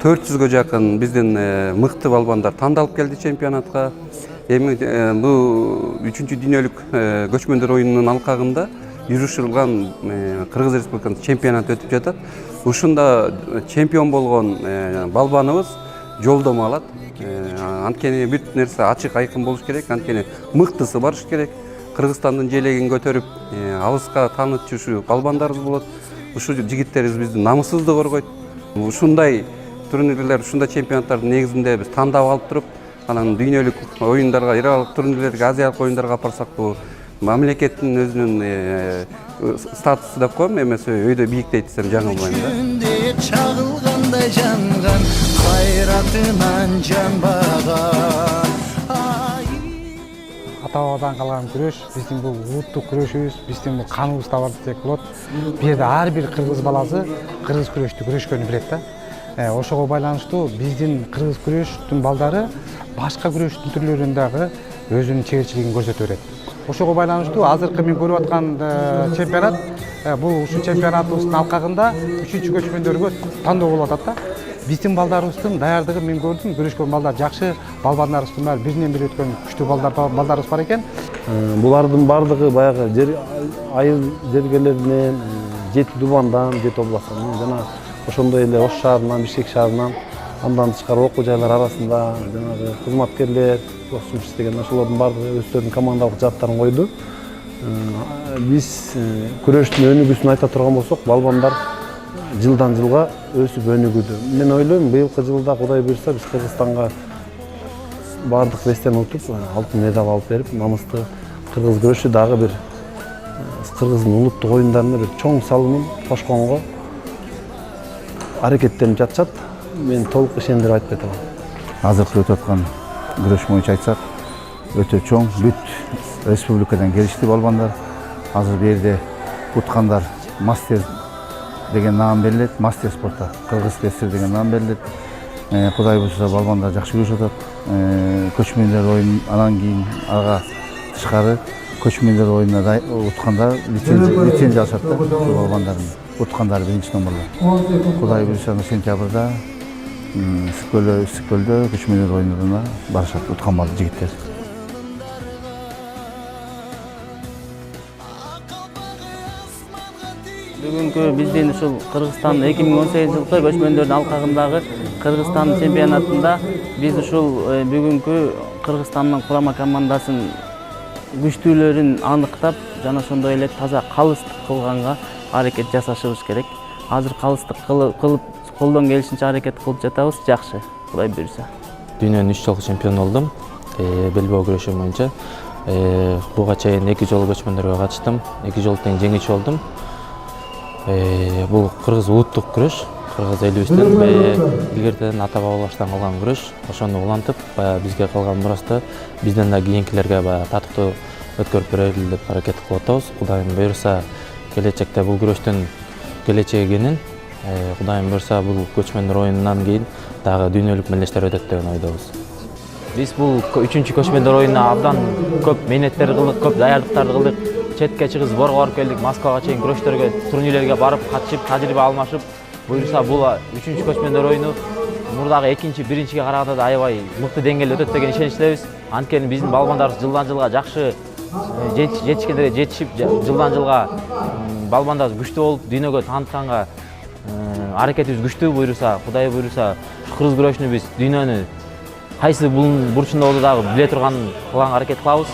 400-гө жакын биздин мыкты балбандар тандалып келди чемпионатка. Эми бул 3-чү дүйнөлүк көчмөндөр оюнунун алкагында жүрүшүлган Кыргыз Республикасынын чемпионаты өтүп жатат. Ушунда чемпион болгон балбаныбыз жолдомо алат. Анткени бүт нерсе ачык айкын болуш керек, анткени мыктысы барыш керек. Кыргызстандын желегин көтөрүп, алыска таанытчу балбандарыбыз болот. Ушу жигиттерибиз биздин намысыбызды коргойт. Ушундай турнирлер, ушундай чемпионаттардын негизинде биз тандап алып туруп, анан дүйнөлүк оюндарга, иралык турнирлерге, азиялык оюндарга апарсак, бул мамлекеттин өзүнүн статусу деп коем, эмес өйдө бииктейт десем жаңылбайм да. Чагылгандай жанган, кайратынан жанбаган. Ата-бабадан калган күрөш, биздин бул улуттук күрөшүбүз, биздин бул каныбызда бар десек болот. Бул жерде ар бир кыргыз баласы кыргыз күрөштү күрөшкөнү билет да. Ошого байланыштуу биздин кыргыз күрөштүн балдары башка күрөштүн түрлөрүнөн дагы өзүнүн чеберчилигин көрсөтө берет. Ошого байланыштуу азыркы мен көрүп аткан чемпионат, бул ушу чемпионатыбыздын алкагында 3-чү көчмөндөргө тандоо болуп атат да. Биздин балдарыбыздын даярдыгын мен көрдүм, күрөшкөн балдар жакшы, балбандарыбыздын баары биринен бири өткөн күчтүү балдарыбыз бар экен. Булардын бардыгы баягы айыл жергелеринен, Жети Дубандан, Жети областынан жана ошондой эле Ош шаарынан, Бишкек шаарынан, андан тышкары окуу жайлар арасында жанагы кызматкерлер, жұмыс істеген ошолордун бардыгы өздөрүнүн командалык жааттарын койду. Биз күрөштүн өнүгүүсүн айта турган болсок, балбандар жылдан жылга өсүп өнүгүүдө. Мен ойлойм, быйылкы жылда Кудай буйрса биз Кыргызстанга бардык бестен утуп, алтын медаль алып берип, намысты кыргыз күрөшү дагы бир кыргыздын улуттук оюндарына бир чоң салымын кошконго аракеттенип жатышат. Мен толук ишендирип айтпай турам. Азыркы өтүп аткан күрөш боюнча айтсак, өтө чоң, бүт республикадан келишти балбандар. Азыр бу жерде уткандар мастер деген наам берилет, мастер спортта кыргыз спецтер деген наам берилет. Кудай буйрса балбандар жакшы күрөшүп атат. Көчмөндөр оюн анан кийин ага тышкары көчмөндөр оюнуна уткандар лицензия алышат да, балбандардын уткандары биринчи номерлор. Кудай буйрса сентябрда Ысык-Көлдө көчмөндөр оюнуна барышат уткан бал жигиттер. Бүгүнкү биздин ушул Кыргызстан 2018-жылкы көчмөндөрдүн алкагындагы Кыргызстан чемпионатында биз ушул бүгүнкү Кыргызстандын курама командасын күчтүүлөрүн аныктап, жана ошондой эле таза калыстык кылганга аракет жасашыбыз керек. Азыр калыстык кылып колдон келишинче аракет кылып жатабыз, жакшы, Кудай буйрса. Дүйнөнүн 3 жолку чемпиону болдум. Белбоо күрөшү боюнча. Буга чейин 2 жолу көчмөндөргө катыштым. 2 жолу тең жеңүүчү болдум. Бул кыргыз улуттук күрөш, кыргыз элибиздин илгертеден ата-бабаларыбыздан калган күрөш. Ошону улантып, бизге калган мурасты бизден да кийинкилерге татыктуу өткөрүп берели деп аракет кылып атабыз. Кудайым буйрса, келечекте бул күрөштүн келечеги кенен, Кудайым буйрса, бул көчмөндөр оюнунан кийин дагы дүйнөлүк мелдештер өтөт деген ойдобуз. Биз бул 3-чү көчмөндөр оюнуна абдан көп менеттер кылдык, көп даярдыктарды кылдык. Четке чыгып, сборго барып келдик, Москвага чейин күрөштөргө, турнирлерге барып, катышып, тажрыйба алмашып, буйрса бул 3-чү көчмөндөр оюну мурдагы 2-чи, 1-чиге караганда да аябай мыкты деңгээлде өтөт деген ишеничтебиз. Анткени биздин балбандарыбыз жылдан жылга жакшы жетишкендерге жетишип, жылдан жылга балбандарыбыз күчтүү болуп, дүйнөгө таанытканга аракетибиз күчтүү буйрса, Кудай буйрса, кыргыз күрөшүнү биз дүйнөнүн кайсы бурчунда болсо дагы биле турган кылганга аракет кылабыз.